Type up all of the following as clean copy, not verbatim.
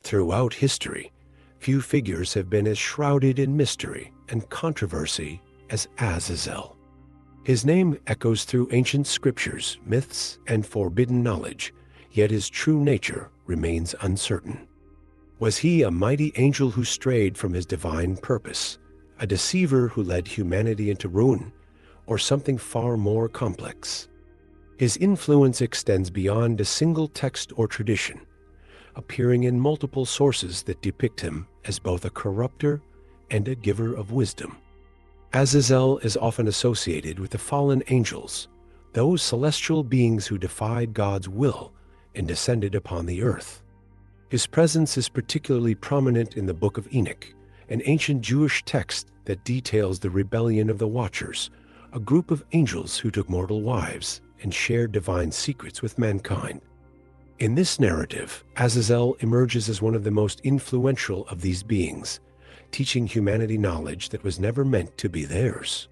Throughout history, few figures have been as shrouded in mystery and controversy as Azazel. His name echoes through ancient scriptures, myths, and forbidden knowledge, yet his true nature remains uncertain. Was he a mighty angel who strayed from his divine purpose, a deceiver who led humanity into ruin, or something far more complex? His influence extends beyond a single text or tradition, appearing in multiple sources that depict him as both a corrupter and a giver of wisdom. Azazel is often associated with the fallen angels, those celestial beings who defied God's will and descended upon the earth. His presence is particularly prominent in the Book of Enoch, an ancient Jewish text that details the rebellion of the Watchers, a group of angels who took mortal wives and shared divine secrets with mankind. In this narrative, Azazel emerges as one of the most influential of these beings, teaching humanity knowledge that was never meant to be theirs.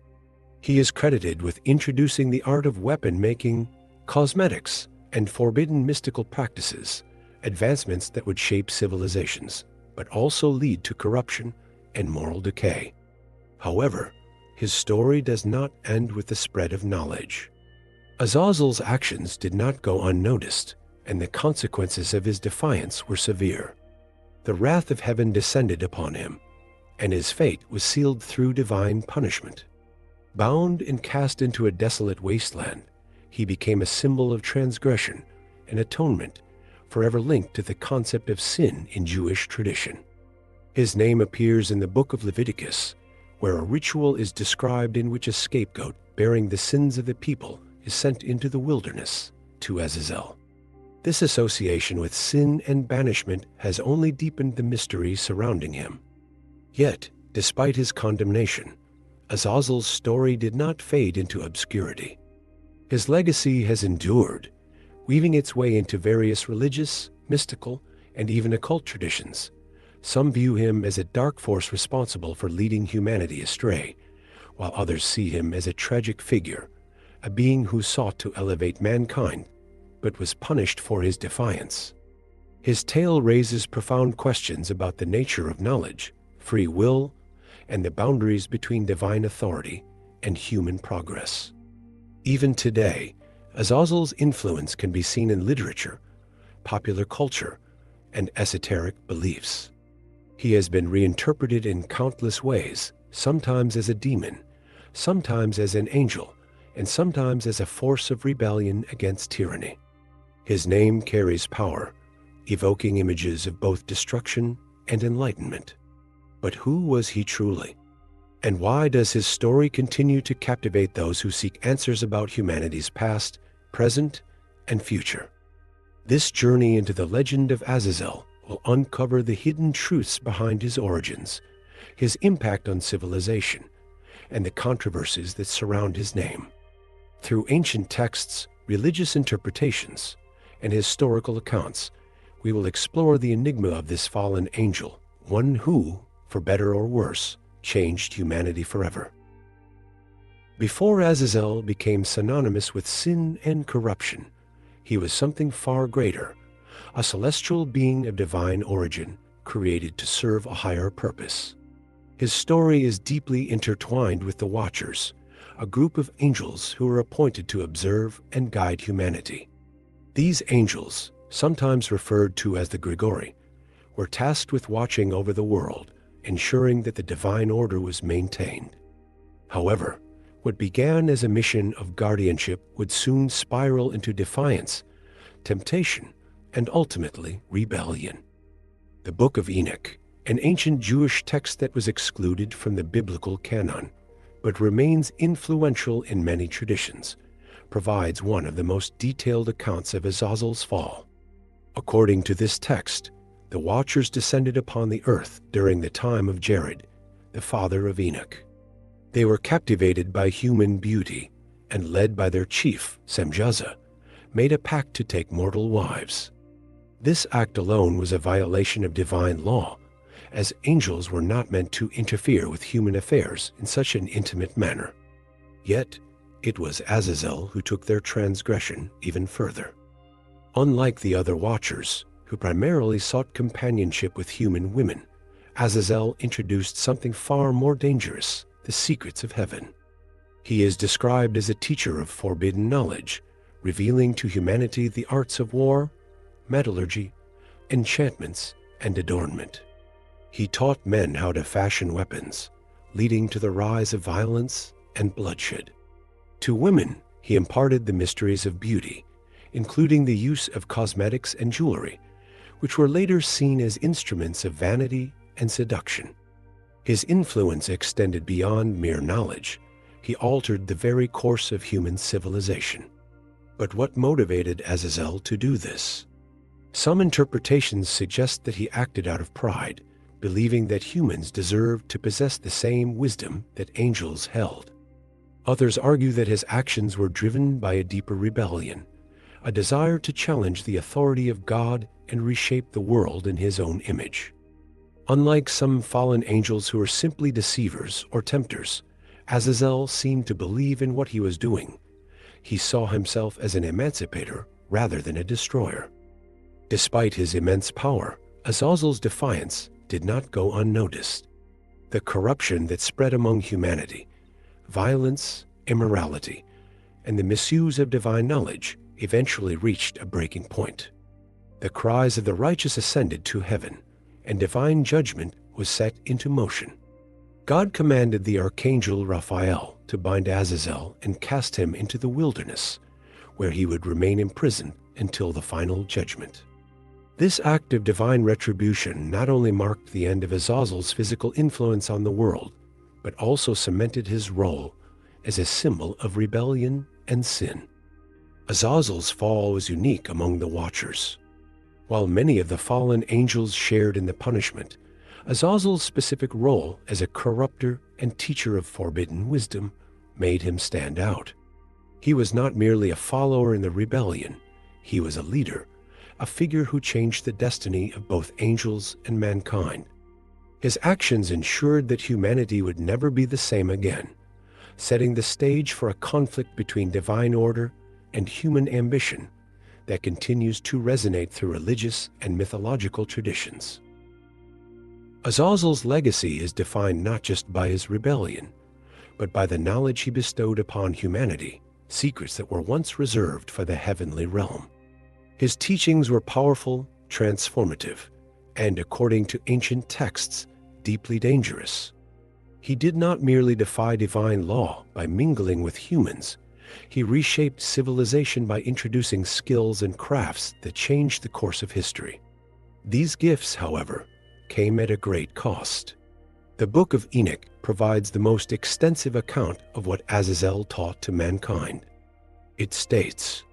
He is credited with introducing the art of weapon making, cosmetics, and forbidden mystical practices, advancements that would shape civilizations, but also lead to corruption and moral decay. However, his story does not end with the spread of knowledge. Azazel's actions did not go unnoticed, and the consequences of his defiance were severe. The wrath of heaven descended upon him, and his fate was sealed through divine punishment. Bound and cast into a desolate wasteland, he became a symbol of transgression and atonement, forever linked to the concept of sin in Jewish tradition. His name appears in the Book of Leviticus, where a ritual is described in which a scapegoat bearing the sins of the people is sent into the wilderness to Azazel. This association with sin and banishment has only deepened the mystery surrounding him. Yet, despite his condemnation, Azazel's story did not fade into obscurity. His legacy has endured, weaving its way into various religious, mystical, and even occult traditions. Some view him as a dark force responsible for leading humanity astray, while others see him as a tragic figure, a being who sought to elevate mankind, but was punished for his defiance. His tale raises profound questions about the nature of knowledge, free will, and the boundaries between divine authority and human progress. Even today, Azazel's influence can be seen in literature, popular culture, and esoteric beliefs. He has been reinterpreted in countless ways, sometimes as a demon, sometimes as an angel, and sometimes as a force of rebellion against tyranny. His name carries power, evoking images of both destruction and enlightenment. But who was he truly? And why does his story continue to captivate those who seek answers about humanity's past, present, and future? This journey into the legend of Azazel will uncover the hidden truths behind his origins, his impact on civilization, and the controversies that surround his name. Through ancient texts, religious interpretations, and historical accounts, we will explore the enigma of this fallen angel, one who, for better or worse, changed humanity forever. Before Azazel became synonymous with sin and corruption, he was something far greater, a celestial being of divine origin, created to serve a higher purpose. His story is deeply intertwined with the Watchers, a group of angels who are appointed to observe and guide humanity. These angels, sometimes referred to as the Grigori, were tasked with watching over the world, ensuring that the divine order was maintained. However, what began as a mission of guardianship would soon spiral into defiance, temptation, and ultimately rebellion. The Book of Enoch, an ancient Jewish text that was excluded from the biblical canon, but remains influential in many traditions, provides one of the most detailed accounts of Azazel's fall. According to this text, the Watchers descended upon the earth during the time of Jared, the father of Enoch. They were captivated by human beauty and, led by their chief, Symbolism, made a pact to take mortal wives. This act alone was a violation of divine law, as angels were not meant to interfere with human affairs in such an intimate manner. Yet, it was Azazel who took their transgression even further. Unlike the other Watchers, who primarily sought companionship with human women, Azazel introduced something far more dangerous: the secrets of heaven. He is described as a teacher of forbidden knowledge, revealing to humanity the arts of war, metallurgy, enchantments, and adornment. He taught men how to fashion weapons, leading to the rise of violence and bloodshed. To women, he imparted the mysteries of beauty, including the use of cosmetics and jewelry, which were later seen as instruments of vanity and seduction. His influence extended beyond mere knowledge. He altered the very course of human civilization. But what motivated Azazel to do this? Some interpretations suggest that he acted out of pride, believing that humans deserved to possess the same wisdom that angels held. Others argue that his actions were driven by a deeper rebellion, a desire to challenge the authority of God and reshape the world in his own image. Unlike some fallen angels who are simply deceivers or tempters, Azazel seemed to believe in what he was doing. He saw himself as an emancipator rather than a destroyer. Despite his immense power, Azazel's defiance did not go unnoticed. The corruption that spread among humanity, violence, immorality, and the misuse of divine knowledge eventually reached a breaking point. The cries of the righteous ascended to heaven, and divine judgment was set into motion. God commanded the archangel Raphael to bind Azazel and cast him into the wilderness, where he would remain imprisoned until the final judgment. This act of divine retribution not only marked the end of Azazel's physical influence on the world, but also cemented his role as a symbol of rebellion and sin. Azazel's fall was unique among the Watchers. While many of the fallen angels shared in the punishment, Azazel's specific role as a corrupter and teacher of forbidden wisdom made him stand out. He was not merely a follower in the rebellion, he was a leader, a figure who changed the destiny of both angels and mankind. His actions ensured that humanity would never be the same again, setting the stage for a conflict between divine order and human ambition that continues to resonate through religious and mythological traditions. Azazel's legacy is defined not just by his rebellion, but by the knowledge he bestowed upon humanity, secrets that were once reserved for the heavenly realm. His teachings were powerful, transformative, and, according to ancient texts, deeply dangerous. He did not merely defy divine law by mingling with humans. He reshaped civilization by introducing skills and crafts that changed the course of history. These gifts, however, came at a great cost. The Book of Enoch provides the most extensive account of what Azazel taught to mankind. It states,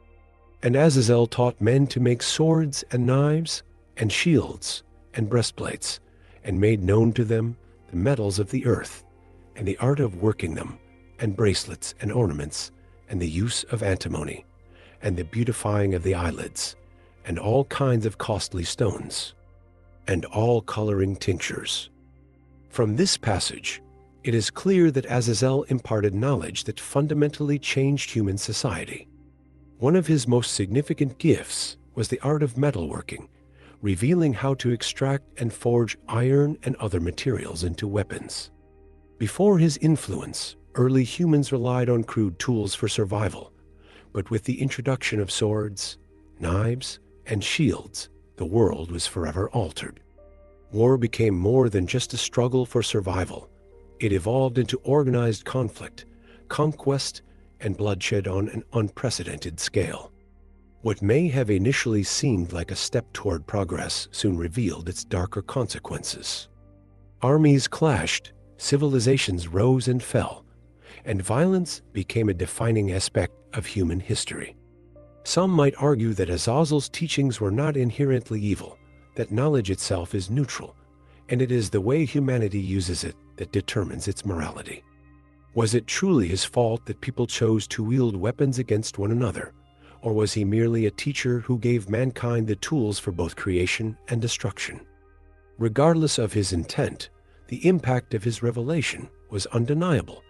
"And Azazel taught men to make swords and knives and shields and breastplates, and made known to them the metals of the earth, and the art of working them, and bracelets and ornaments, and the use of antimony, and the beautifying of the eyelids, and all kinds of costly stones, and all coloring tinctures." From this passage, it is clear that Azazel imparted knowledge that fundamentally changed human society. One of his most significant gifts was the art of metalworking, revealing how to extract and forge iron and other materials into weapons. Before his influence, early humans relied on crude tools for survival, but with the introduction of swords, knives, and shields, the world was forever altered. War became more than just a struggle for survival. It evolved into organized conflict, conquest, and bloodshed on an unprecedented scale. What may have initially seemed like a step toward progress soon revealed its darker consequences. Armies clashed, civilizations rose and fell, and violence became a defining aspect of human history. Some might argue that Azazel's teachings were not inherently evil, that knowledge itself is neutral, and it is the way humanity uses it that determines its morality. Was it truly his fault that people chose to wield weapons against one another, or was he merely a teacher who gave mankind the tools for both creation and destruction? Regardless of his intent, the impact of his revelation was undeniable,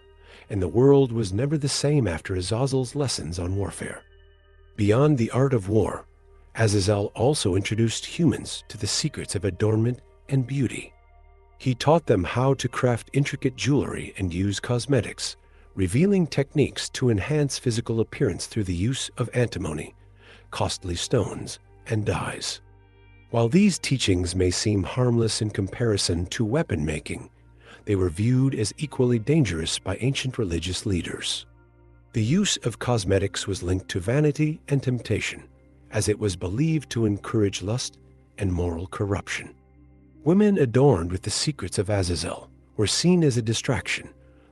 and the world was never the same after Azazel's lessons on warfare. Beyond the art of war, Azazel also introduced humans to the secrets of adornment and beauty. He taught them how to craft intricate jewelry and use cosmetics, revealing techniques to enhance physical appearance through the use of antimony, costly stones, and dyes. While these teachings may seem harmless in comparison to weapon making, they were viewed as equally dangerous by ancient religious leaders. The use of cosmetics was linked to vanity and temptation, as it was believed to encourage lust and moral corruption. Women adorned with the secrets of Azazel were seen as a distraction,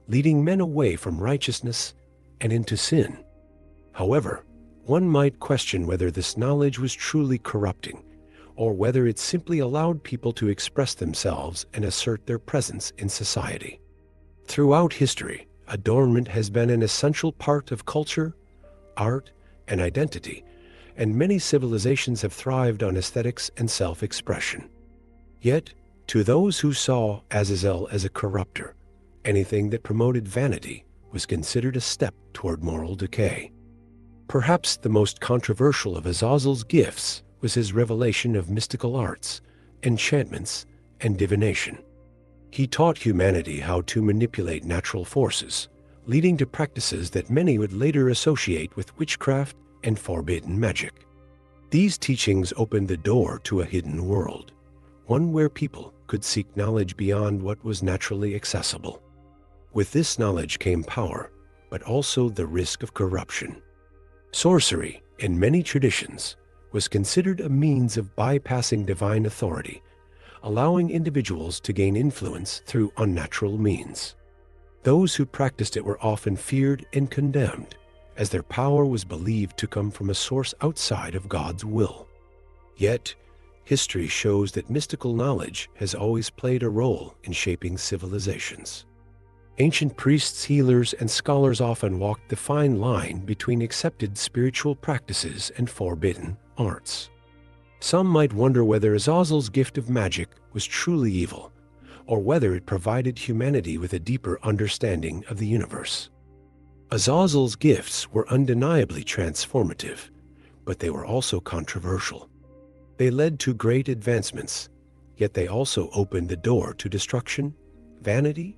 leading men away from righteousness and into sin. However, one might question whether this knowledge was truly corrupting, or whether it simply allowed people to express themselves and assert their presence in society. Throughout history, adornment has been an essential part of culture, art, and identity, and many civilizations have thrived on aesthetics and self-expression. Yet, to those who saw Azazel as a corrupter, anything that promoted vanity was considered a step toward moral decay. Perhaps the most controversial of Azazel's gifts was his revelation of mystical arts, enchantments, and divination. He taught humanity how to manipulate natural forces, leading to practices that many would later associate with witchcraft and forbidden magic. These teachings opened the door to a hidden world, one where people could seek knowledge beyond what was naturally accessible. With this knowledge came power, but also the risk of corruption. Sorcery, in many traditions, was considered a means of bypassing divine authority, allowing individuals to gain influence through unnatural means. Those who practiced it were often feared and condemned, as their power was believed to come from a source outside of God's will. Yet, history shows that mystical knowledge has always played a role in shaping civilizations. Ancient priests, healers, and scholars often walked the fine line between accepted spiritual practices and forbidden arts. Some might wonder whether Azazel's gift of magic was truly evil, or whether it provided humanity with a deeper understanding of the universe. Azazel's gifts were undeniably transformative, but they were also controversial. They led to great advancements, yet they also opened the door to destruction, vanity,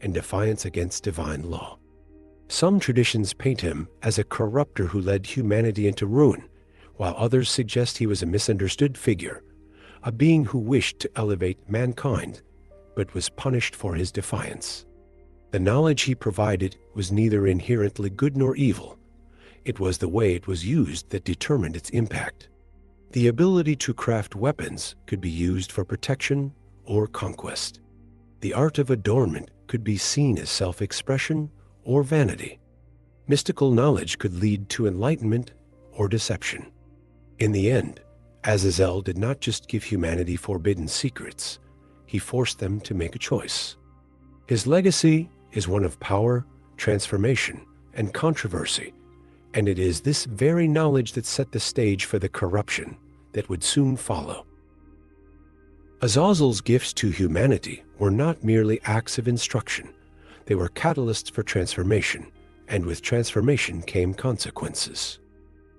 and defiance against divine law. Some traditions paint him as a corrupter who led humanity into ruin, while others suggest he was a misunderstood figure, a being who wished to elevate mankind, but was punished for his defiance. The knowledge he provided was neither inherently good nor evil. It was the way it was used that determined its impact. The ability to craft weapons could be used for protection or conquest. The art of adornment could be seen as self-expression or vanity. Mystical knowledge could lead to enlightenment or deception. In the end, Azazel did not just give humanity forbidden secrets, he forced them to make a choice. His legacy is one of power, transformation, and controversy, and it is this very knowledge that set the stage for the corruption that would soon follow. Azazel's gifts to humanity were not merely acts of instruction. They were catalysts for transformation, and with transformation came consequences.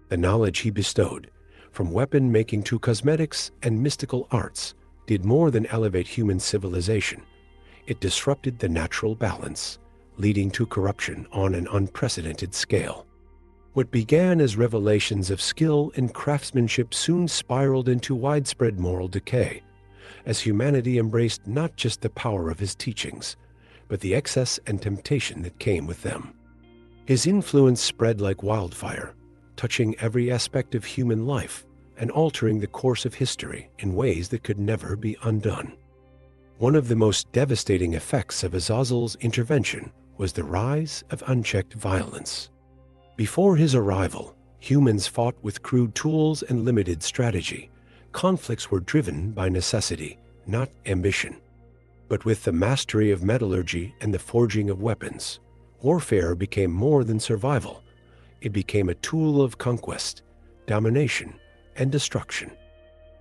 The knowledge he bestowed, from weapon making to cosmetics and mystical arts, did more than elevate human civilization. It disrupted the natural balance, leading to corruption on an unprecedented scale. What began as revelations of skill and craftsmanship soon spiraled into widespread moral decay, as humanity embraced not just the power of his teachings, but the excess and temptation that came with them. His influence spread like wildfire, touching every aspect of human life and altering the course of history in ways that could never be undone. One of the most devastating effects of Azazel's intervention was the rise of unchecked violence. Before his arrival, humans fought with crude tools and limited strategy. Conflicts were driven by necessity, not ambition. But with the mastery of metallurgy and the forging of weapons, warfare became more than survival. It became a tool of conquest, domination, and destruction.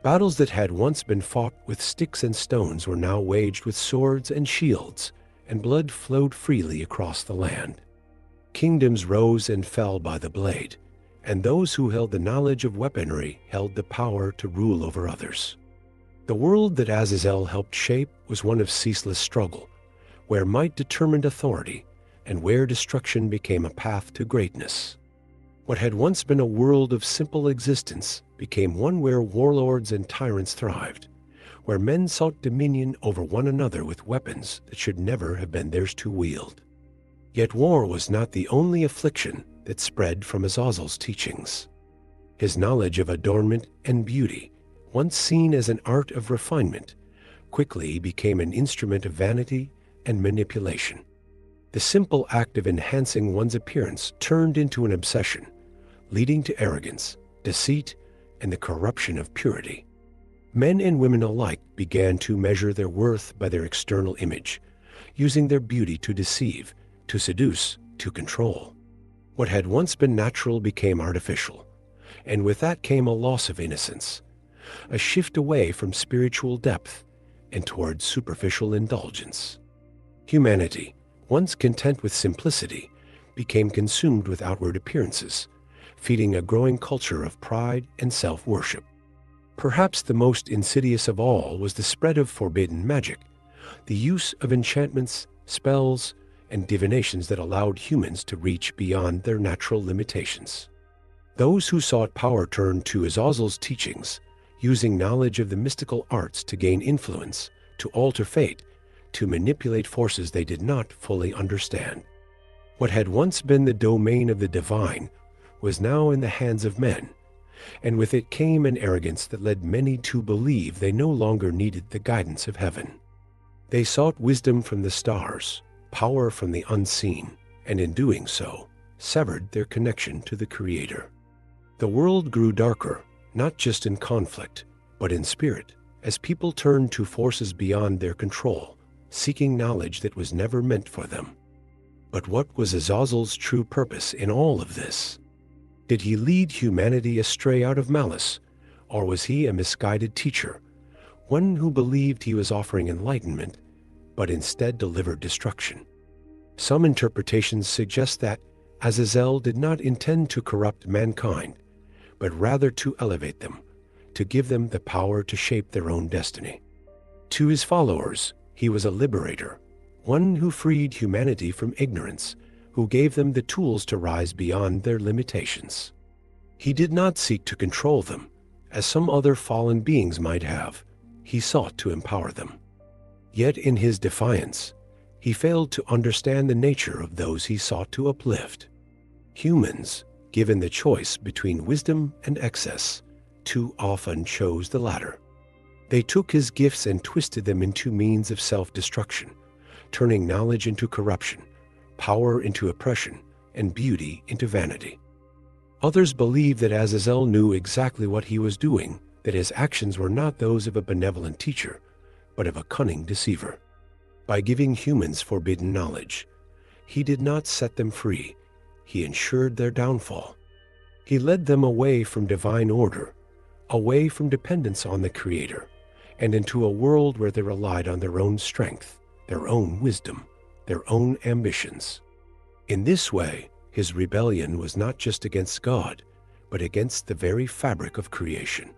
Battles that had once been fought with sticks and stones were now waged with swords and shields, and blood flowed freely across the land. Kingdoms rose and fell by the blade, and those who held the knowledge of weaponry held the power to rule over others. The world that Azazel helped shape was one of ceaseless struggle, where might determined authority and where destruction became a path to greatness. What had once been a world of simple existence became one where warlords and tyrants thrived, where men sought dominion over one another with weapons that should never have been theirs to wield. Yet war was not the only affliction that spread from Azazel's teachings. His knowledge of adornment and beauty, once seen as an art of refinement, quickly became an instrument of vanity and manipulation. The simple act of enhancing one's appearance turned into an obsession, leading to arrogance, deceit, and the corruption of purity. Men and women alike began to measure their worth by their external image, using their beauty to deceive, to seduce, to control. What had once been natural became artificial, and with that came a loss of innocence, a shift away from spiritual depth and towards superficial indulgence. Humanity, once content with simplicity, became consumed with outward appearances, feeding a growing culture of pride and self-worship. Perhaps the most insidious of all was the spread of forbidden magic, the use of enchantments, spells, and divinations that allowed humans to reach beyond their natural limitations. Those who sought power turned to Azazel's teachings, using knowledge of the mystical arts to gain influence, to alter fate, to manipulate forces they did not fully understand. What had once been the domain of the divine was now in the hands of men, and with it came an arrogance that led many to believe they no longer needed the guidance of heaven. They sought wisdom from the stars, power from the unseen, and in doing so, severed their connection to the Creator. The world grew darker, not just in conflict, but in spirit, as people turned to forces beyond their control, seeking knowledge that was never meant for them. But what was Azazel's true purpose in all of this? Did he lead humanity astray out of malice, or was he a misguided teacher, one who believed he was offering enlightenment, but instead delivered destruction? Some interpretations suggest that Azazel did not intend to corrupt mankind, but rather to elevate them, to give them the power to shape their own destiny. To his followers, he was a liberator, one who freed humanity from ignorance, who gave them the tools to rise beyond their limitations. He did not seek to control them, as some other fallen beings might have. He sought to empower them. Yet in his defiance, he failed to understand the nature of those he sought to uplift. Humans, given the choice between wisdom and excess, too often chose the latter. They took his gifts and twisted them into means of self-destruction, turning knowledge into corruption, power into oppression, and beauty into vanity. Others believed that Azazel knew exactly what he was doing, that his actions were not those of a benevolent teacher, but of a cunning deceiver. By giving humans forbidden knowledge, he did not set them free, he ensured their downfall. He led them away from divine order, away from dependence on the Creator, and into a world where they relied on their own strength, their own wisdom, their own ambitions. In this way, his rebellion was not just against God, but against the very fabric of creation.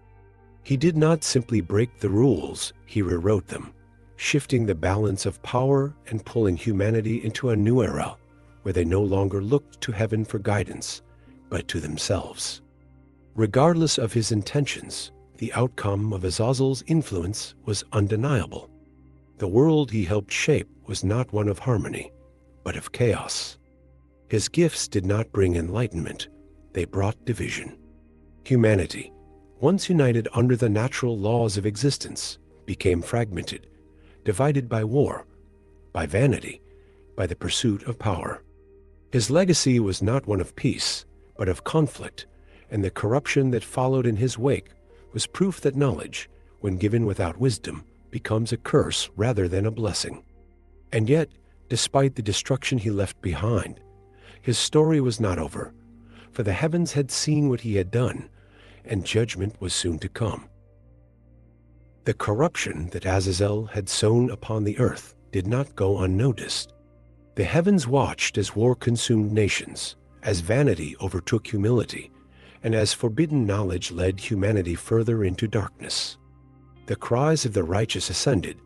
He did not simply break the rules, he rewrote them, shifting the balance of power and pulling humanity into a new era, where they no longer looked to heaven for guidance, but to themselves. Regardless of his intentions, the outcome of Azazel's influence was undeniable. The world he helped shape was not one of harmony, but of chaos. His gifts did not bring enlightenment, they brought division. Humanity, once united under the natural laws of existence, became fragmented, divided by war, by vanity, by the pursuit of power. His legacy was not one of peace, but of conflict, and the corruption that followed in his wake was proof that knowledge, when given without wisdom, becomes a curse rather than a blessing. And yet, despite the destruction he left behind, his story was not over, for the heavens had seen what he had done, and judgment was soon to come. The corruption that Azazel had sown upon the earth did not go unnoticed. The heavens watched as war consumed nations, as vanity overtook humility, and as forbidden knowledge led humanity further into darkness. The cries of the righteous ascended,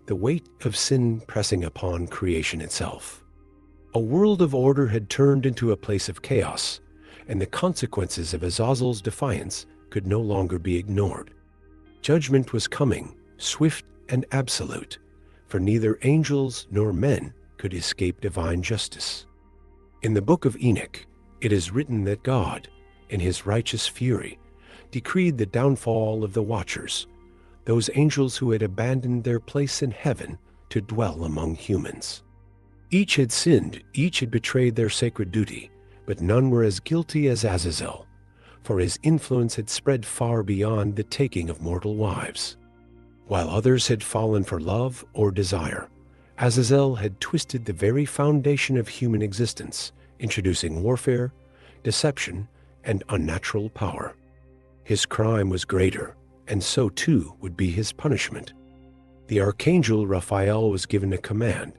the weight of sin pressing upon creation itself. A world of order had turned into a place of chaos, and the consequences of Azazel's defiance could no longer be ignored. Judgment was coming, swift and absolute, for neither angels nor men could escape divine justice. In the Book of Enoch, it is written that God, in his righteous fury, decreed the downfall of the Watchers, those angels who had abandoned their place in heaven to dwell among humans. Each had sinned, each had betrayed their sacred duty, but none were as guilty as Azazel, for his influence had spread far beyond the taking of mortal wives. While others had fallen for love or desire, Azazel had twisted the very foundation of human existence, introducing warfare, deception, and unnatural power. His crime was greater, and so too would be his punishment. The archangel Raphael was given a command.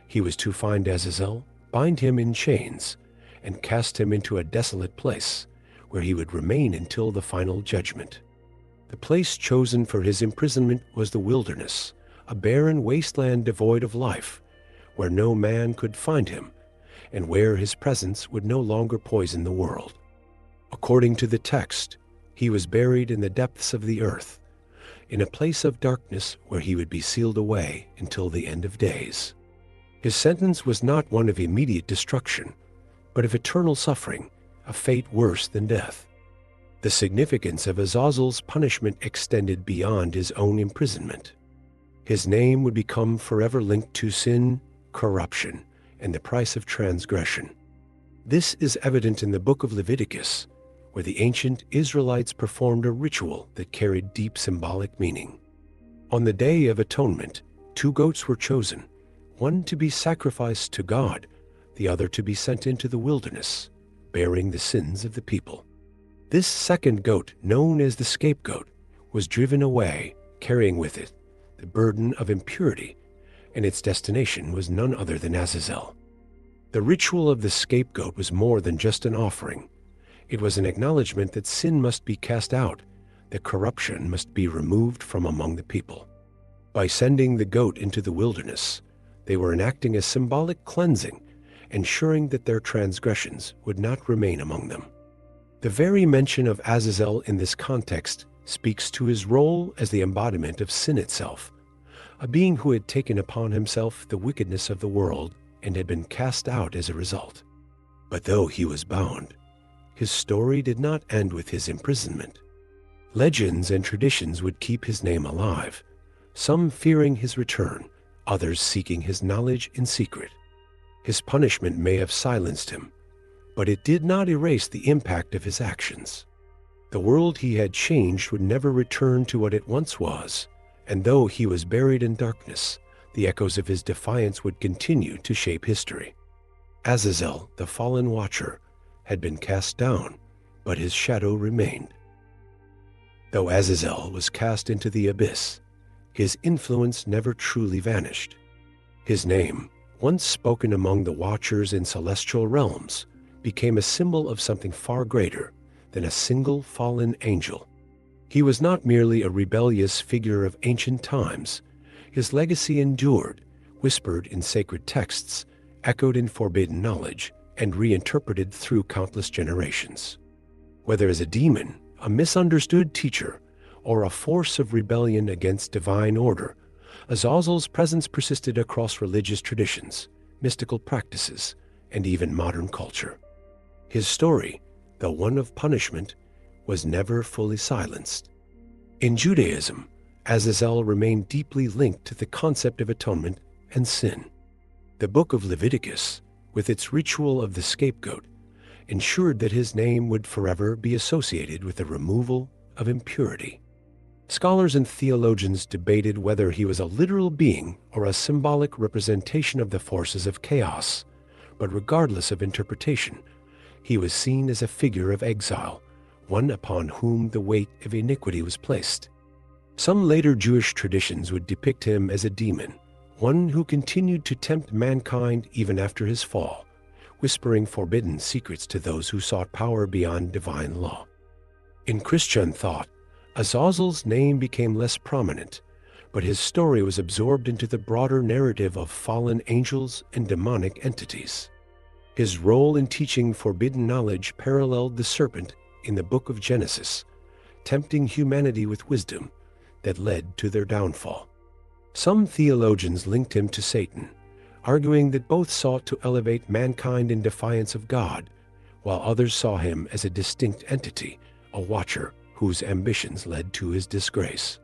He was to find Azazel, bind him in chains, and cast him into a desolate place, where he would remain until the final judgment. The place chosen for his imprisonment was the wilderness, a barren wasteland devoid of life, where no man could find him, and where his presence would no longer poison the world. According to the text, he was buried in the depths of the earth, in a place of darkness where he would be sealed away until the end of days. His sentence was not one of immediate destruction, but of eternal suffering, a fate worse than death. The significance of Azazel's punishment extended beyond his own imprisonment. His name would become forever linked to sin, corruption, and the price of transgression. This is evident in the Book of Leviticus, where the ancient Israelites performed a ritual that carried deep symbolic meaning. On the Day of Atonement, 2 goats were chosen, one to be sacrificed to God, the other to be sent into the wilderness, bearing the sins of the people. This second goat, known as the scapegoat, was driven away, carrying with it the burden of impurity, and its destination was none other than Azazel. The ritual of the scapegoat was more than just an offering. It was an acknowledgement that sin must be cast out, that corruption must be removed from among the people. By sending the goat into the wilderness, they were enacting a symbolic cleansing, ensuring that their transgressions would not remain among them. The very mention of Azazel in this context speaks to his role as the embodiment of sin itself, a being who had taken upon himself the wickedness of the world and had been cast out as a result. But though he was bound, his story did not end with his imprisonment. Legends and traditions would keep his name alive, some fearing his return, others seeking his knowledge in secret. His punishment may have silenced him, but it did not erase the impact of his actions. The world he had changed would never return to what it once was, and though he was buried in darkness, the echoes of his defiance would continue to shape history. Azazel, the fallen watcher, had been cast down, but his shadow remained. Though Azazel was cast into the abyss, his influence never truly vanished. His name, once spoken among the watchers in celestial realms, became a symbol of something far greater than a single fallen angel. He was not merely a rebellious figure of ancient times. His legacy endured, whispered in sacred texts, echoed in forbidden knowledge, and reinterpreted through countless generations. Whether as a demon, a misunderstood teacher, or a force of rebellion against divine order, Azazel's presence persisted across religious traditions, mystical practices, and even modern culture. His story, though one of punishment, was never fully silenced. In Judaism, Azazel remained deeply linked to the concept of atonement and sin. The Book of Leviticus, with its ritual of the scapegoat, ensured that his name would forever be associated with the removal of impurity. Scholars and theologians debated whether he was a literal being or a symbolic representation of the forces of chaos, but regardless of interpretation, he was seen as a figure of exile, one upon whom the weight of iniquity was placed. Some later Jewish traditions would depict him as a demon, one who continued to tempt mankind even after his fall, whispering forbidden secrets to those who sought power beyond divine law. In Christian thought, Azazel's name became less prominent, but his story was absorbed into the broader narrative of fallen angels and demonic entities. His role in teaching forbidden knowledge paralleled the serpent in the Book of Genesis, tempting humanity with wisdom that led to their downfall. Some theologians linked him to Satan, arguing that both sought to elevate mankind in defiance of God, while others saw him as a distinct entity, a watcher whose ambitions led to his disgrace.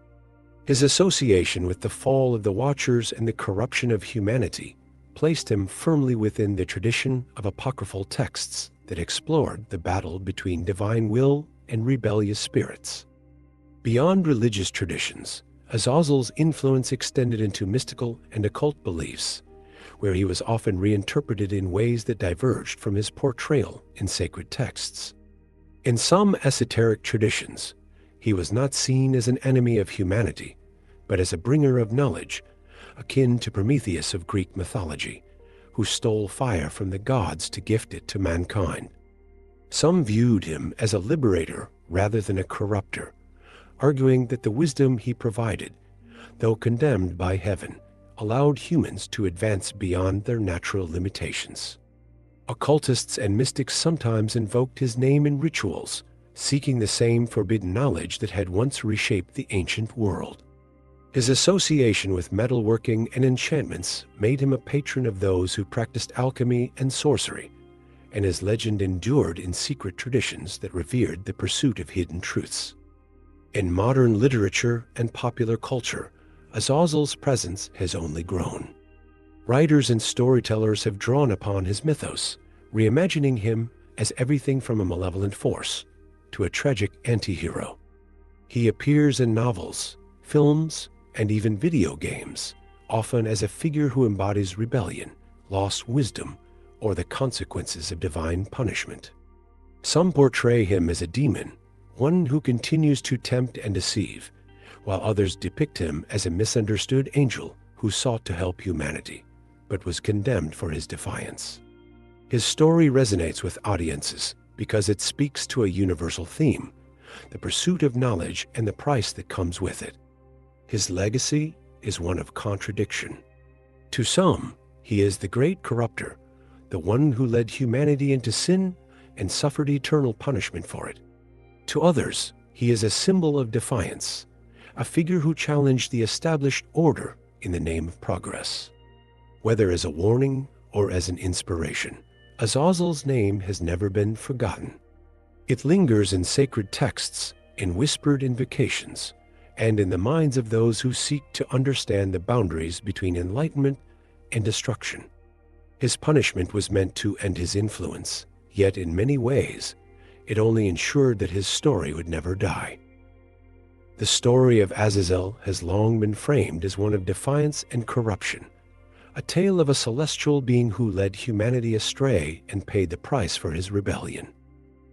His association with the fall of the Watchers and the corruption of humanity placed him firmly within the tradition of apocryphal texts that explored the battle between divine will and rebellious spirits. Beyond religious traditions, Azazel's influence extended into mystical and occult beliefs, where he was often reinterpreted in ways that diverged from his portrayal in sacred texts. In some esoteric traditions, he was not seen as an enemy of humanity, but as a bringer of knowledge, akin to Prometheus of Greek mythology, who stole fire from the gods to gift it to mankind. Some viewed him as a liberator rather than a corrupter, arguing that the wisdom he provided, though condemned by heaven, allowed humans to advance beyond their natural limitations. Occultists and mystics sometimes invoked his name in rituals, seeking the same forbidden knowledge that had once reshaped the ancient world. His association with metalworking and enchantments made him a patron of those who practiced alchemy and sorcery, and his legend endured in secret traditions that revered the pursuit of hidden truths. In modern literature and popular culture, Azazel's presence has only grown. Writers and storytellers have drawn upon his mythos, reimagining him as everything from a malevolent force to a tragic anti-hero. He appears in novels, films, and even video games, often as a figure who embodies rebellion, lost wisdom, or the consequences of divine punishment. Some portray him as a demon, one who continues to tempt and deceive, while others depict him as a misunderstood angel who sought to help humanity, but was condemned for his defiance. His story resonates with audiences because it speaks to a universal theme, the pursuit of knowledge and the price that comes with it. His legacy is one of contradiction. To some, he is the great corrupter, the one who led humanity into sin and suffered eternal punishment for it. To others, he is a symbol of defiance, a figure who challenged the established order in the name of progress. Whether as a warning or as an inspiration, Azazel's name has never been forgotten. It lingers in sacred texts, in whispered invocations, and in the minds of those who seek to understand the boundaries between enlightenment and destruction. His punishment was meant to end his influence, yet in many ways, it only ensured that his story would never die. The story of Azazel has long been framed as one of defiance and corruption, a tale of a celestial being who led humanity astray and paid the price for his rebellion.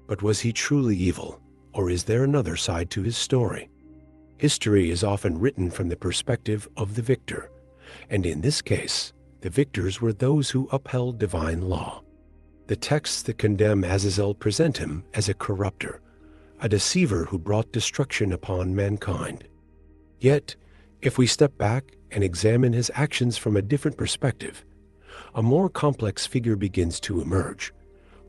But was he truly evil, or is there another side to his story? History is often written from the perspective of the victor, and in this case, the victors were those who upheld divine law. The texts that condemn Azazel present him as a corrupter, a deceiver who brought destruction upon mankind. Yet, if we step back and examine his actions from a different perspective, a more complex figure begins to emerge,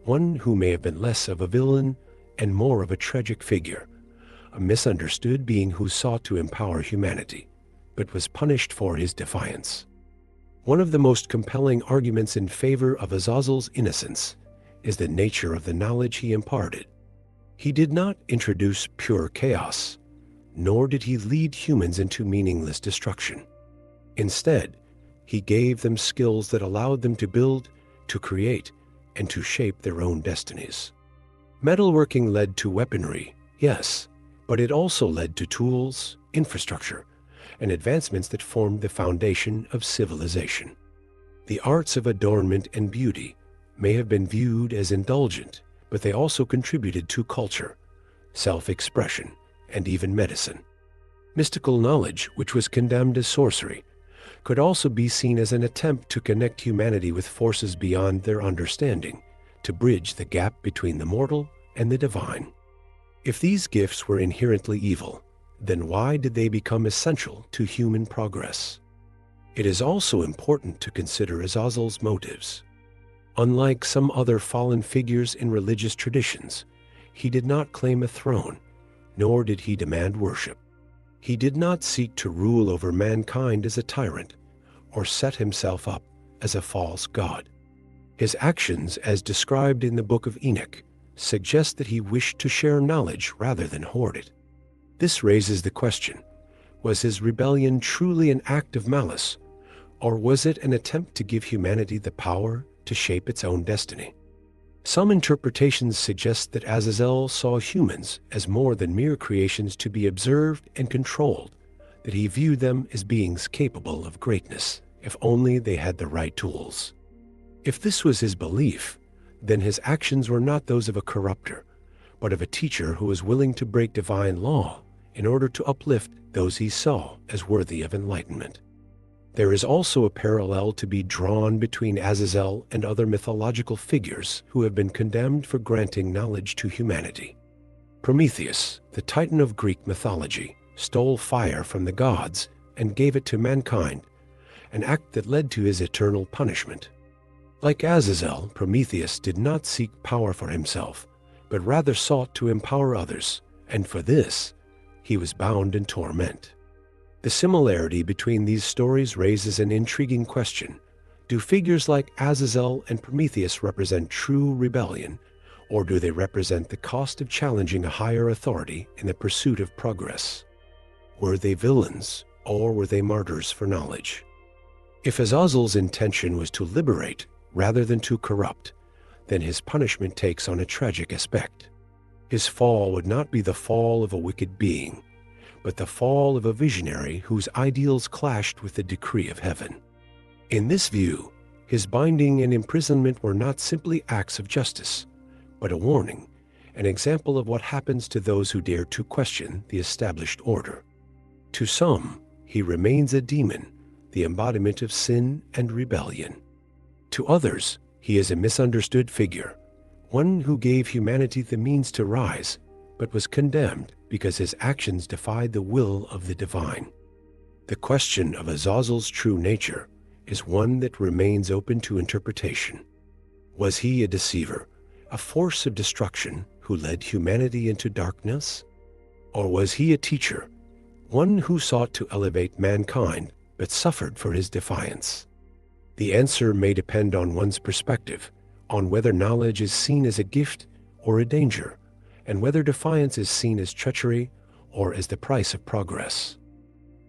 one who may have been less of a villain and more of a tragic figure, a misunderstood being who sought to empower humanity, but was punished for his defiance. One of the most compelling arguments in favor of Azazel's innocence is the nature of the knowledge he imparted. He did not introduce pure chaos, nor did he lead humans into meaningless destruction. Instead, he gave them skills that allowed them to build, to create, and to shape their own destinies. Metalworking led to weaponry, yes, but it also led to tools, infrastructure, and advancements that formed the foundation of civilization. The arts of adornment and beauty may have been viewed as indulgent, but they also contributed to culture, self-expression, and even medicine. Mystical knowledge, which was condemned as sorcery, could also be seen as an attempt to connect humanity with forces beyond their understanding, to bridge the gap between the mortal and the divine. If these gifts were inherently evil, then why did they become essential to human progress? It is also important to consider Azazel's motives. Unlike some other fallen figures in religious traditions, he did not claim a throne, nor did he demand worship. He did not seek to rule over mankind as a tyrant, or set himself up as a false god. His actions, as described in the Book of Enoch, suggest that he wished to share knowledge rather than hoard it. This raises the question, was his rebellion truly an act of malice, or was it an attempt to give humanity the power to shape its own destiny? Some interpretations suggest that Azazel saw humans as more than mere creations to be observed and controlled, that he viewed them as beings capable of greatness, if only they had the right tools. If this was his belief, then his actions were not those of a corrupter, but of a teacher who was willing to break divine law in order to uplift those he saw as worthy of enlightenment. There is also a parallel to be drawn between Azazel and other mythological figures who have been condemned for granting knowledge to humanity. Prometheus, the titan of Greek mythology, stole fire from the gods and gave it to mankind, an act that led to his eternal punishment. Like Azazel, Prometheus did not seek power for himself, but rather sought to empower others, and for this, he was bound in torment. The similarity between these stories raises an intriguing question. Do figures like Azazel and Prometheus represent true rebellion, or do they represent the cost of challenging a higher authority in the pursuit of progress? Were they villains, or were they martyrs for knowledge? If Azazel's intention was to liberate rather than to corrupt, then his punishment takes on a tragic aspect. His fall would not be the fall of a wicked being, but the fall of a visionary whose ideals clashed with the decree of heaven. In this view, his binding and imprisonment were not simply acts of justice, but a warning, an example of what happens to those who dare to question the established order. To some, he remains a demon, the embodiment of sin and rebellion. To others, he is a misunderstood figure, one who gave humanity the means to rise, but was condemned because his actions defied the will of the divine. The question of Azazel's true nature is one that remains open to interpretation. Was he a deceiver, a force of destruction who led humanity into darkness? Or was he a teacher, one who sought to elevate mankind but suffered for his defiance? The answer may depend on one's perspective, on whether knowledge is seen as a gift or a danger, and whether defiance is seen as treachery or as the price of progress.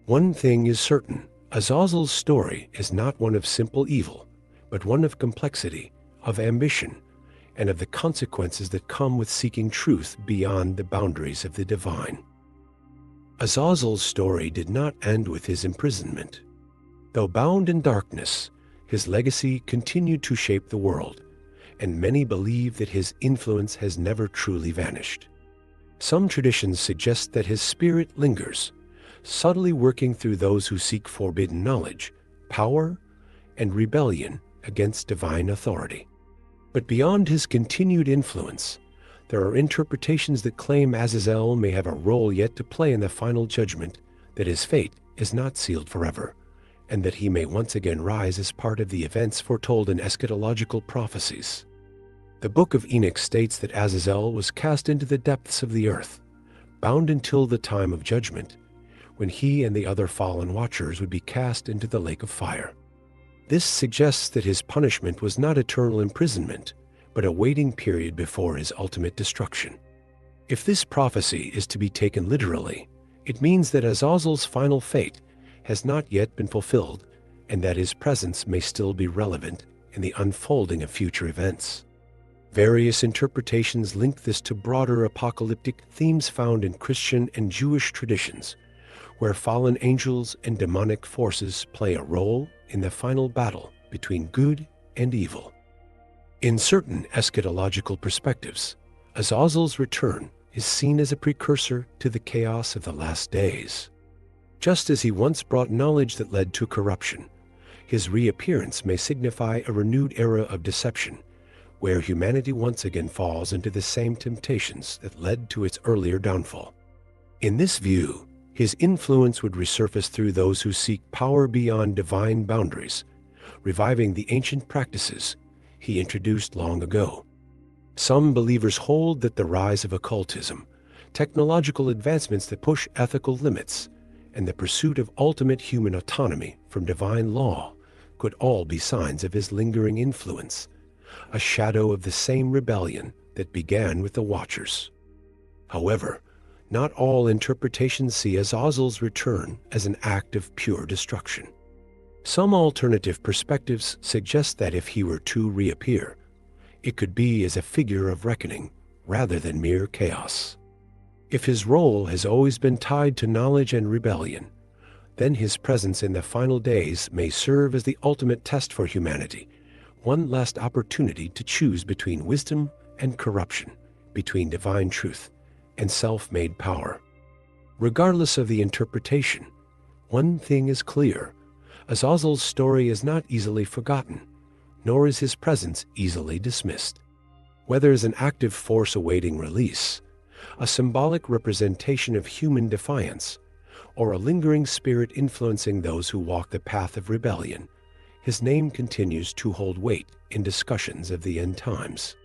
One thing is certain, Azazel's story is not one of simple evil, but one of complexity, of ambition, and of the consequences that come with seeking truth beyond the boundaries of the divine. Azazel's story did not end with his imprisonment. Though bound in darkness, his legacy continued to shape the world, and many believe that his influence has never truly vanished. Some traditions suggest that his spirit lingers, subtly working through those who seek forbidden knowledge, power, and rebellion against divine authority. But beyond his continued influence, there are interpretations that claim Azazel may have a role yet to play in the final judgment, that his fate is not sealed forever, and that he may once again rise as part of the events foretold in eschatological prophecies. The Book of Enoch states that Azazel was cast into the depths of the earth, bound until the time of judgment, when he and the other fallen watchers would be cast into the lake of fire. This suggests that his punishment was not eternal imprisonment, but a waiting period before his ultimate destruction. If this prophecy is to be taken literally, it means that Azazel's final fate has not yet been fulfilled, and that his presence may still be relevant in the unfolding of future events. Various interpretations link this to broader apocalyptic themes found in Christian and Jewish traditions, where fallen angels and demonic forces play a role in the final battle between good and evil. In certain eschatological perspectives, Azazel's return is seen as a precursor to the chaos of the last days. Just as he once brought knowledge that led to corruption, his reappearance may signify a renewed era of deception, where humanity once again falls into the same temptations that led to its earlier downfall. In this view, his influence would resurface through those who seek power beyond divine boundaries, reviving the ancient practices he introduced long ago. Some believers hold that the rise of occultism, technological advancements that push ethical limits, and the pursuit of ultimate human autonomy from divine law could all be signs of his lingering influence, a shadow of the same rebellion that began with the Watchers. However, not all interpretations see Azazel's return as an act of pure destruction. Some alternative perspectives suggest that if he were to reappear, it could be as a figure of reckoning rather than mere chaos. If his role has always been tied to knowledge and rebellion, then his presence in the final days may serve as the ultimate test for humanity, one last opportunity to choose between wisdom and corruption, between divine truth and self-made power. Regardless of the interpretation, one thing is clear: Azazel's story is not easily forgotten, nor is his presence easily dismissed. Whether as an active force awaiting release, a symbolic representation of human defiance, or a lingering spirit influencing those who walk the path of rebellion, his name continues to hold weight in discussions of the end times.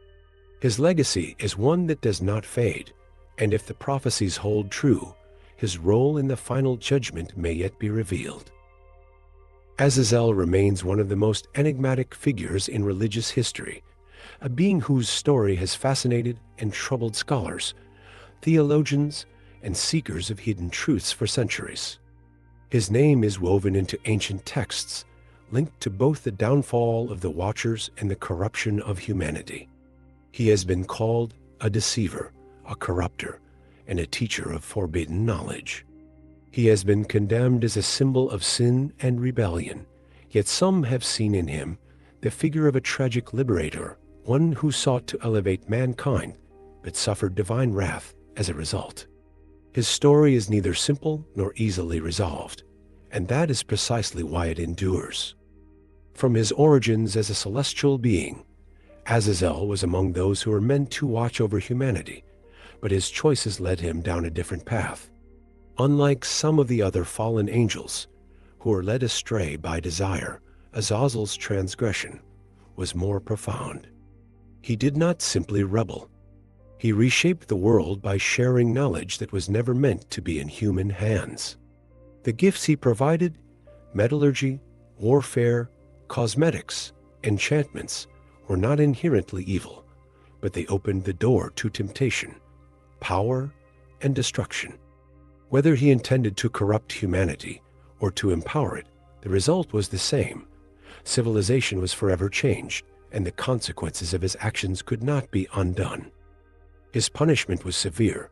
His legacy is one that does not fade, and if the prophecies hold true, his role in the final judgment may yet be revealed. Azazel remains one of the most enigmatic figures in religious history, a being whose story has fascinated and troubled scholars, theologians, and seekers of hidden truths for centuries. His name is woven into ancient texts, linked to both the downfall of the Watchers and the corruption of humanity. He has been called a deceiver, a corrupter, and a teacher of forbidden knowledge. He has been condemned as a symbol of sin and rebellion, yet some have seen in him the figure of a tragic liberator, one who sought to elevate mankind, but suffered divine wrath as a result. His story is neither simple nor easily resolved, and that is precisely why it endures. From his origins as a celestial being, Azazel was among those who were meant to watch over humanity, but his choices led him down a different path. Unlike some of the other fallen angels, who were led astray by desire, Azazel's transgression was more profound. He did not simply rebel. He reshaped the world by sharing knowledge that was never meant to be in human hands. The gifts he provided, metallurgy, warfare, cosmetics, enchantments, were not inherently evil, but they opened the door to temptation, power, and destruction. Whether he intended to corrupt humanity or to empower it, the result was the same. Civilization was forever changed, and the consequences of his actions could not be undone. His punishment was severe,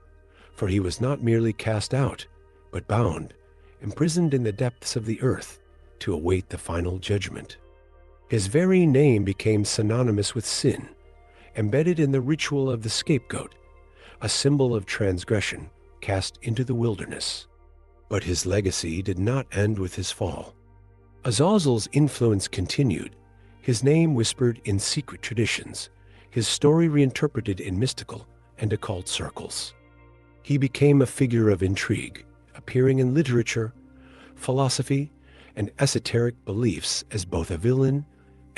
for he was not merely cast out, but bound, imprisoned in the depths of the earth to await the final judgment. His very name became synonymous with sin, embedded in the ritual of the scapegoat, a symbol of transgression cast into the wilderness. But his legacy did not end with his fall. Azazel's influence continued, his name whispered in secret traditions, his story reinterpreted in mystical and occult circles. He became a figure of intrigue, appearing in literature, philosophy, and esoteric beliefs as both a villain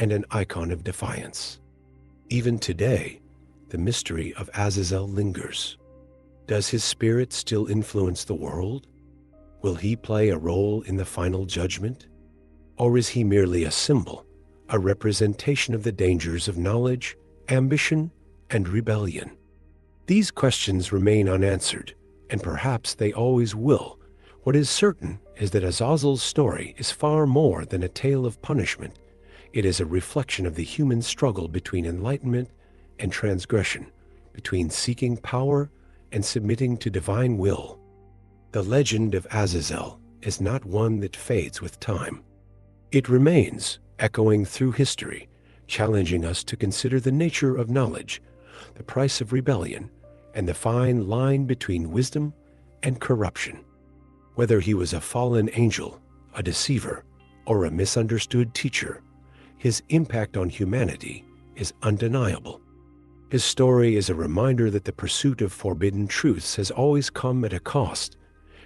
and an icon of defiance. Even today, the mystery of Azazel lingers. Does his spirit still influence the world? Will he play a role in the final judgment? Or is he merely a symbol, a representation of the dangers of knowledge, ambition, and rebellion? These questions remain unanswered, and perhaps they always will. What is certain is that Azazel's story is far more than a tale of punishment. It is a reflection of the human struggle between enlightenment and transgression, between seeking power and submitting to divine will. The legend of Azazel is not one that fades with time. It remains, echoing through history, challenging us to consider the nature of knowledge, the price of rebellion, and the fine line between wisdom and corruption. Whether he was a fallen angel, a deceiver, or a misunderstood teacher, his impact on humanity is undeniable. His story is a reminder that the pursuit of forbidden truths has always come at a cost,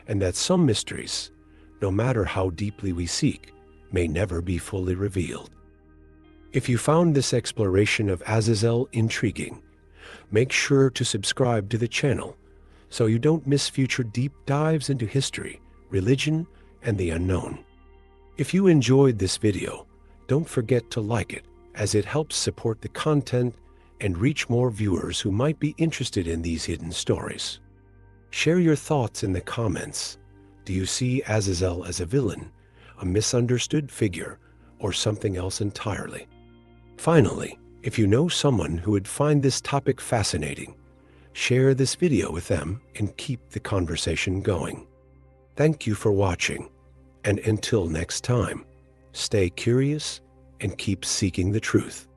and that some mysteries, no matter how deeply we seek, may never be fully revealed. If you found this exploration of Azazel intriguing, make sure to subscribe to the channel so you don't miss future deep dives into history, religion, and the unknown. If you enjoyed this video, don't forget to like it, as it helps support the content and reach more viewers who might be interested in these hidden stories. Share your thoughts in the comments. Do you see Azazel as a villain, a misunderstood figure, or something else entirely? Finally, if you know someone who would find this topic fascinating, share this video with them and keep the conversation going. Thank you for watching, and until next time, stay curious and keep seeking the truth.